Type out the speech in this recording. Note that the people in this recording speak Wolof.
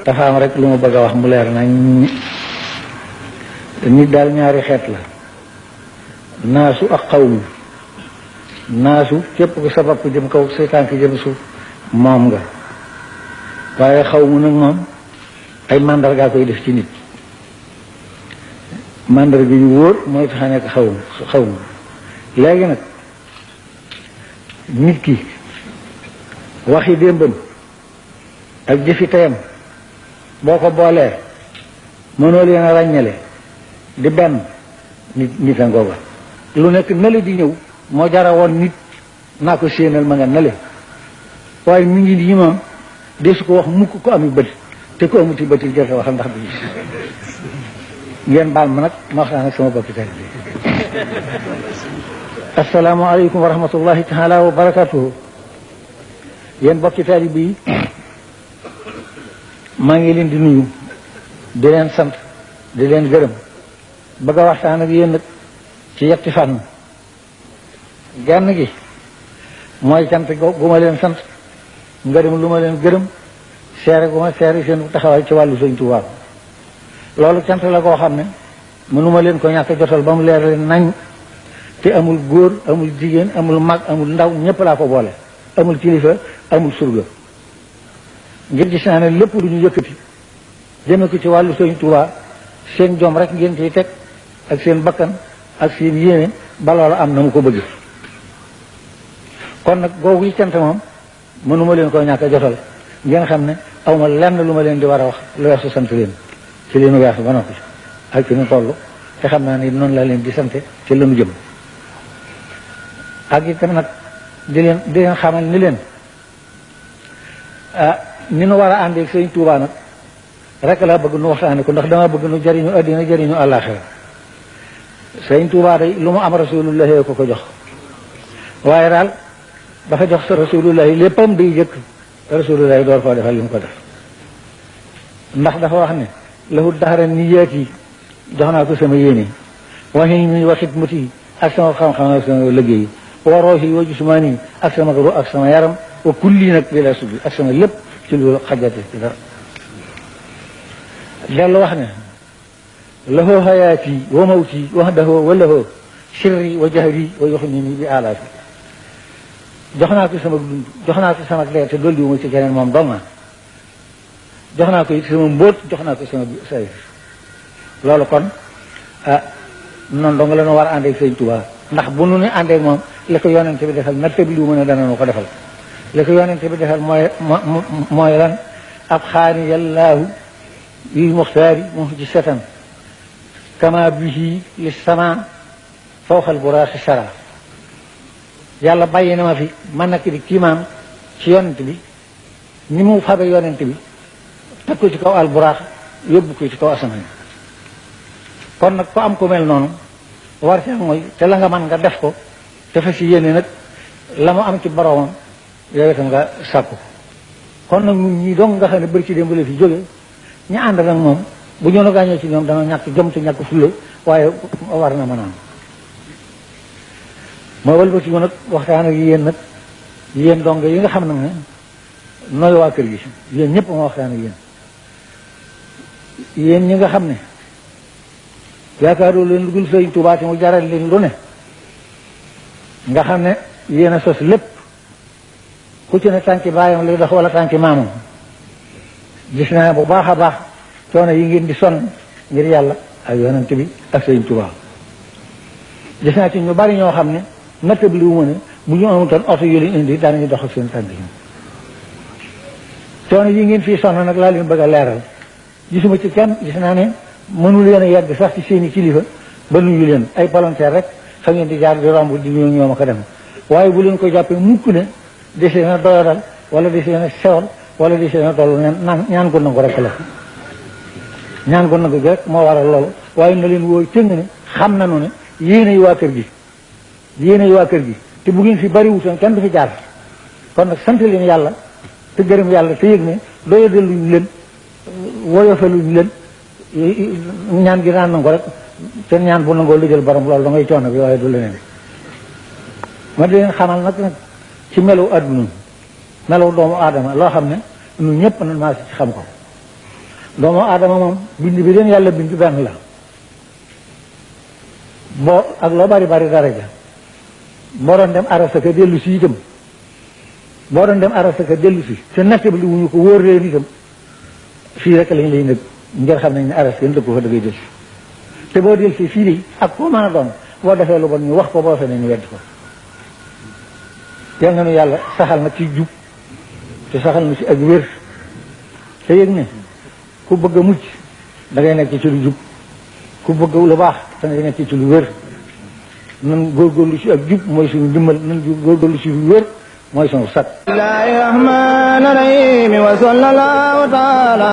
dafa am rek lu ma bëgg a wax mu leer nañ nit daal ñaari xeet la naasu ak xawmu naasu képp ku sa bopp jëm kaw say tànk jëm suuf moom nga waaye xawmu nag moom ay mandargaa koy def ci nit mandarga yu wóor mooy tax a nekk xawmu léegi nag nit ki waxi démbam ak jëfi tayam boo ko boolee mënoo leen a ràññale di benn nit a ngooga lu nekk nale di ñëw moo jara woon nit naa ko séenal ma nga nale waaye mi ngi nii moom de su ko wax mukk ko ami bët te ko amuti bët yi jërte waxal ndax du gis ngeen baal ma nag ma waxtaan ak sama bokki tali bi assalaamu aleykum wa rahmatullahi taala wa barakatuhu yéen bokki tali bi maa ngi leen di nuyu di leen sant di leen gërëm bëgg a waxtaan ak yéen nag ci yetti fànn genn gi mooy cant gu ma leen sant ngërëm lu ma leen gërëm seere gu ma seere seen taxawaay ci wàllu Sëñ Tuubaa loolu cant la koo xam ne mënuma leen ko ñàkk jotal ba mu leer leen nañ te amul góor amul jigéen amul mag amul ndaw ñëpp laa ko boole amul kilifa amul surga ngir gis naa ne lépp lu ñu yëkkati jëme ko ci wàllu Sëñ Tuubaa seen jom rek ngeen ciy teg ak seen bakkan ak seen yéene ba loolu am na mu ko bëgg kon nag googu yi cant moom mënuma leen ko ñàkk a jotal ngeen xam ne awma lenn lu ma leen di war a wax lu weesu sant leen ci leenu weesu ba noppi ak ci nu toll te xam naa ne noonu laa leen di sante ci lanu jëm ak itam nag di leen xamal ni leen ni nu war a àndeeg Sëñ Tuubaa nag rek laa bëgg nu waxtaane ko ndax dama bëgg nu jariñu àddina jariñu àllaaxira Sëñ Tuubaa day lu mu am rasulullahi ko jox waaye daal dafa jox sa rasulullahi léppam day jëkk rasulullahi door koo defal li mu ko def ndax dafa wax ne lahu daxara niyaat yi jox naa ko sama yéene waxi mi wa xidmati ak sama xam-xam ak sama liggéey wa roohi wa jismaani ak sama ru ak sama yaram wa kulli nag bi la subi ak sama lépp ci lu xajate ci dara dellu wax ne lahu hayaati wa mawti wahdahu wa lahu sirri wa jahri wa yuxnini bi alaafi jox naa ko sama dund jox naa ko sama leer te dolli wu ma ci keneen moom dong jox naa ko it sama mbóot jox naa ko sama sayf loolu kon noonu dong la ñu war a àndeeg Sëñ Tuubaa ndax bu nu ne àndeeg moom li ko yonente bi defal natt bi lu mën a dana nu ko defal li ko yonente bi defal mooy lan ab xaani yallaahu lil muxtaari muhjisatan kama bihi li sama fawxal buraaxi sara yàlla bàyyi na ma fi man nag di kiimaan ci yonent bi ni mu fabe yonent bi teg ko ci kaw alburaax yóbbu ko ci kaw asamaan kon nag ko am ko mel noonu war ci mooy te la nga man nga def ko te fa si yéene nag la mu am ci boroomam yow itam nga sàkku kon nag ñun ñii dong nga xam ne bëri ci démb la fi jóge ñu ànd nag moom bu ñoo gaañoo ci ñoom dana ñàkk jom te ñàkk fulla waaye war na mën a am mooy wëlbati ko nag waxtaan ak yéen nag yéen dong yi nga xam nag ne nooy waa kër gi yéen ñëpp ma waxtaan ak yéen ñi nga xam ne yaakaaroo leen lu dul Sëñ Tuubaa te mu jaral leen lu ne nga xam ne yéen a sos lépp ku ci ne tànki baayam lay dox wala tànki maamam gis naa bu baax a baax coono yi ngeen di sonn ngir yàlla ak yonent bi ak Sëñ Tuubaa gis naa ci ñu bari ñoo xam ne nattab li wu ma ne bu ñu amutoon oto yu leen indi daanañu dox ak seen tànk yi coono yi ngeen fii sonn nag laa leen bëgg a leeral gisuma ci kenn gis naa ne mënu leen a yegg sax ci seeni kilifa ba nuyu leen ay volontaire rek fa ngeen di jaar di romb di ñëw ñoom ko dem waaye bu leen ko jàppee mukk ne desee na doyadal wala desee na sewal wala desee na toll naan ñaan ko nangu rek la ñaan ko nangu rek moo waral loolu waaye na leen woo cëng ne xam nañu ne yéenay waa kër gi yéenay waa kër gi te bu ngeen fi bari wutoon kenn du fi jaar kon nag sant leen yàlla te gërëm yàlla te yëg ne doyadaluñ leen woyofaluñ leen ñaan gi naan nangu rek te ñaan bu nangoo lëjal borom loolu da ngay coono bi waaye du leneen ma di leen xamal nag ci melu adduna melu doomu aadama loo xam ne ñun ñëpp nan maa ci xam ko doomu aadama moom bind bi leen yàlla bind benn la boo ak loo bari bari daraja boo doon dem arasa ka dellu si itam boo doon dem arasa ka dellu si te natt bi li wuñu ko wóor leen itam fii rek lañ lay nëg ngir xam nañ ne aras kenn dëkk fa da ngay del si te boo del si fii de ak koo mën a doon boo defee lu bon ñu wax ko boo fenee ñu wedd ko yal na nu yàlla saxal na ci jub te saxal na ci ak wér te yëg ne ku bëgg a mucc da ngay nekk ci lu jub ku bëgg lu baax da ngay nekk ci lu wér nan góorgóorlu ci ak jub mooy suñu dimbal nan góorgóorlu ci lu wér mooy suñu sat. Bismillaahi rahmaani rahiim wa sallallaahu taala